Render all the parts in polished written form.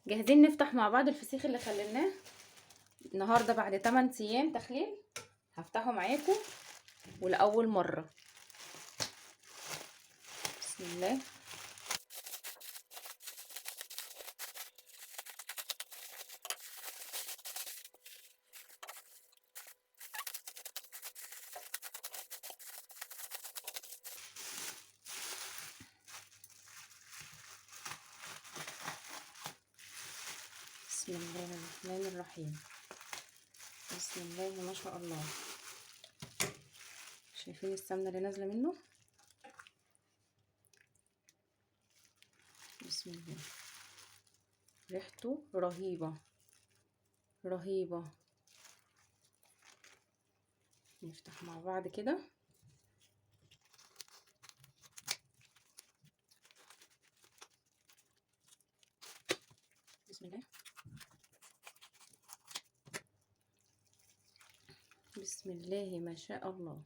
جاهزين نفتح مع بعض الفسيخ اللي خليناه النهارده بعد 8 ايام تخليل. هفتحه معاكم ولاول مره. بسم الله. بسم الله الرحمن الرحيم. بسم الله ما شاء الله. شايفين السمنه اللي نازله منه؟ بسم الله. ريحته رهيبه رهيبه. نفتح مع بعض كده. بسم الله. بسم الله ما شاء الله.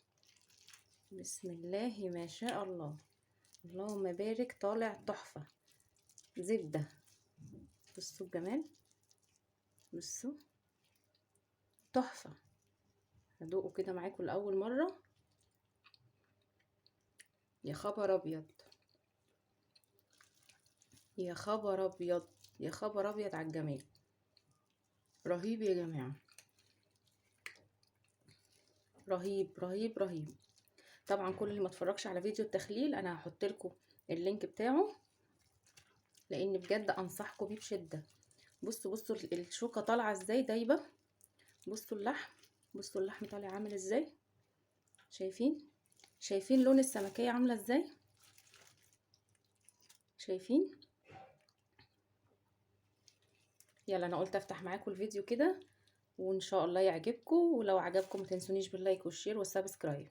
بسم الله ما شاء الله. اللهم بارك. طالع تحفه. زبده. بصوا الجمال. بصوا تحفه. هدوقه كده معاكم لاول مره. يا خبر ابيض. يا خبر ابيض. يا خبر ابيض على الجمال. رهيب يا جماعه. رهيب رهيب رهيب. طبعا كل اللي ما اتفرجش على فيديو التخليل انا هحط لكم اللينك بتاعه، لان بجد انصحكم بيه بشده. بصوا بصوا الشوكه طالعه ازاي دايبه. بصوا اللحم. بصوا اللحم طالع عامل ازاي. شايفين؟ شايفين لون السمكيه عامله ازاي؟ شايفين؟ يلا انا قلت افتح معاكم الفيديو كده وان شاء الله يعجبكم، ولو عجبكم ما تنسونيش باللايك والشير والسبسكرايب.